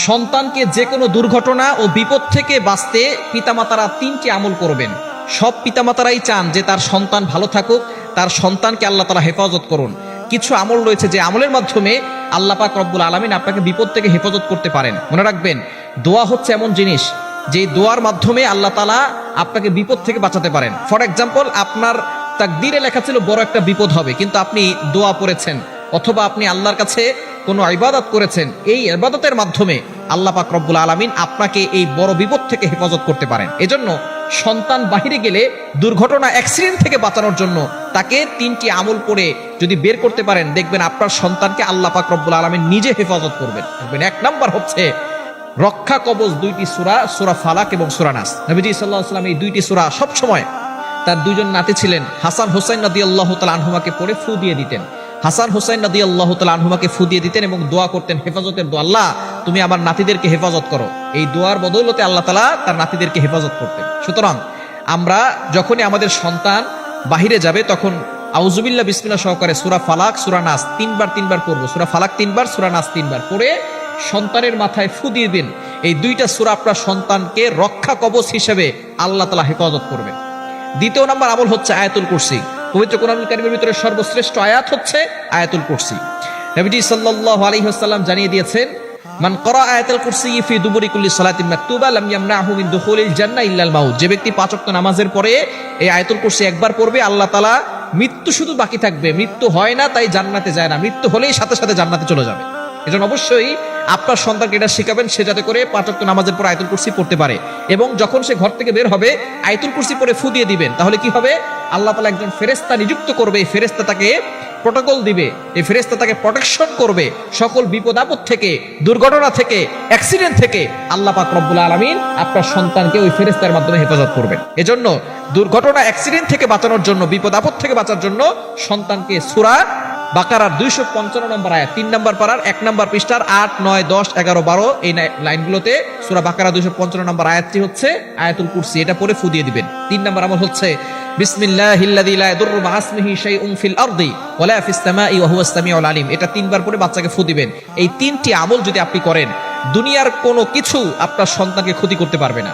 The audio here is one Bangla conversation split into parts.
সন্তানকে যে কোনো দুর্ঘটনা ও বিপদ থেকে বাঁচতে পিতামাতারা 3টি আমল করবেন। সব পিতামাতারাই চান যে তার সন্তান ভালো থাকুক, তার সন্তানকে আল্লাহ তাআলা হেফাজত করুন। কিছু আমল রয়েছে যে আমলের মাধ্যমে আল্লাহ পাক রব্বুল আলামিন আপনাকে বিপদ থেকে হেফাজত করতে পারেন। মনে রাখবেন, দোয়া হচ্ছে এমন জিনিস যে দোয়ার মাধ্যমে আল্লাহ তাআলা আপনাকে বিপদ থেকে বাঁচাতে পারেন। ফর এক্সাম্পল, আপনার তাকদীরে লেখা ছিল বড় একটা বিপদ হবে, কিন্তু আপনি দোয়া পড়েছেন অথবা আপনি আল্লাহর কাছে কোনো ইবাদত করেছেন, এই ইবাদতের মাধ্যমে আল্লাহ পাক রব্বুল আলামিন আপনাকে এই বড় বিপদ থেকে হেফাজত করতে পারেন। এজন্য সন্তান বাহিরে গেলে দুর্ঘটনা, অ্যাক্সিডেন্ট থেকে বাঁচানোর জন্য তাকে 3টি আমল করে যদি বের করতে পারেন, দেখবেন আপনার সন্তানকে আল্লাহ পাক রব্বুল আলামিন নিজে হেফাজত করবেন। 1 নাম্বার হচ্ছে রক্ষা কবচ 2টি সূরা, সূরা ফালাক এবং সূরা নাস। নবীজি সাল্লাল্লাহু আলাইহি ওয়াসাল্লাম এই 2টি সূরা সব সময় তার 2জন নাতি ছিলেন হাসান হোসেন রাদিয়াল্লাহু তাআলা আনহুমাকে পড়ে ফু দিয়ে দিতেন। হাসান হোসেন রাদিয়াল্লাহু তাআলা আনহুমাকে ফু দিয়ে দিতেন এবং দোয়া করতেন হেফাজতের দোয়া, আল্লাহ তুমি আমার নাতিদেরকে হেফাজত করো। এই দোয়ার বদৌলতে আল্লাহ তাআলা তার নাতিদেরকে হেফাজত করতেন। সুতরাং আমরা যখনই আমাদের সন্তান বাহিরে যাবে তখন আউযুবিল্লাহ বিসমিল্লাহ সহকারে সূরা ফালাক, সূরা নাস 3বার পড়ব। সূরা ফালাক 3বার, সূরা নাস 3বার পড়ে সন্তানের মাথায় ফু দিয়ে দিন। এই 2টা সূরা আপনার সন্তানকে রক্ষা কবচ হিসেবে আল্লাহ তাআলা হেফাজত করবেন। 2 নাম্বার আমল হচ্ছে আয়াতুল কুরসি। পবিত্র কোরআনুল কারীমের ভিতরে সর্বশ্রেষ্ঠ আয়াত হচ্ছে আয়াতুল কুরসি। নবীজি সাল্লাল্লাহু আলাইহি ওয়াসাল্লাম জানিয়ে দিয়েছেন, মান ক্বারা আয়াতুল কুরসি ফি দুবুরি কুল্লি সালাতিন মাকতুবা লাম ইয়ামনাহু মিন দুখুলিল জান্নাহ ইল্লাল মাউত। যে ব্যক্তি 5 ওয়াক্ত নামাজের পরে এই আয়াতুল কুরসি একবার পড়বে, আল্লাহ তাআলা মৃত্যু শুধু বাকি থাকবে, মৃত্যু হয় না তাই জান্নাতে যায় না, মৃত্যু হলেই সাথে সাথে জান্নাতে চলে যাবে। এজন্য অবশ্যই আপনার সন্তানকে এটা শিখাবেন, সে যাতে করে 5 ওয়াক্ত নামাজের পর আয়াতুল কুরসি পড়তে পারে। এবং যখন সে ঘর থেকে বের হবে আয়াতুল কুরসি পড়ে ফু দিয়ে দিবেন। তাহলে কি হবে? আল্লাহ তাআলা একজন ফেরেশতা নিযুক্ত করবে, এই ফেরেশতা তাকে প্রটোকল দিবে, এই ফেরেশতা তাকে প্রোটেকশন করবে সকল বিপদ আপদ থেকে, দুর্ঘটনা থেকে, অ্যাক্সিডেন্ট থেকে। আল্লাহ পাক রব্বুল আলামিন আপনার সন্তানকে ওই ফেরেশতার মাধ্যমে হেফাজত করবেন। এজন্য দুর্ঘটনা, অ্যাক্সিডেন্ট থেকে বাঁচানোর জন্য, বিপদ আপদ থেকে বাঁচার জন্য সন্তানকে সূরা বাকারার 255 নম্বর আয়াত, 3 নাম্বার পারার 1 নাম্বার পৃষ্ঠার 8, 9, 10, 11, 12 এই লাইনগুলোতে সূরা বাকারা 255 নম্বর আয়াতটি হচ্ছে আয়াতুল কুরসি। এটা পড়ে ফু দিয়ে দিবেন। 3 নাম্বার আমল হচ্ছে বিসমিল্লাহিল্লাযী লা ইয়াদুররু মা ইসমিহি শাইউন ফিল আরদি ওয়ালা ফিস সামাই ওয়া হুয়াস সামিউল আলিম। এটা 3বার পড়ে বাচ্চাকে ফু দিবেন। এই 3টি আমল যদি আপনি করেন, দুনিয়ার কোনো কিছু আপনার সন্তানকে ক্ষতি করতে পারবে না।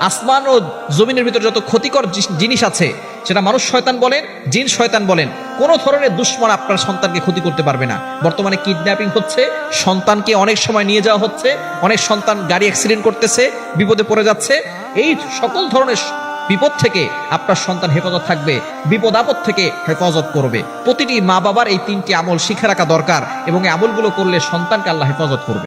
আসমান ও জমিনের ভিতরে যত ক্ষতিকর জিনিস আছে, সেটা মানুষ শয়তান বলেন, জিন শয়তান বলেন, কোন ধরনের দুশমন আপনার সন্তানকে ক্ষতি করতে পারবে না। বর্তমানে কিডন্যাপিং হচ্ছে, সন্তানকে অনেক সময় নিয়ে যাওয়া হচ্ছে, অনেক সন্তান গাড়ি অ্যাক্সিডেন্ট করতেছে, বিপদে পড়ে যাচ্ছে। এই সকল ধরনের বিপদ থেকে আপনার সন্তান হেফাজত থাকবে, বিপদ আপদ থেকে হেফাজত করবে। প্রতিটি মা বাবার এই 3টি আমল শিখে রাখা দরকার এবং এই আমলগুলো করলে সন্তানকে আল্লাহ হেফাজত করবে।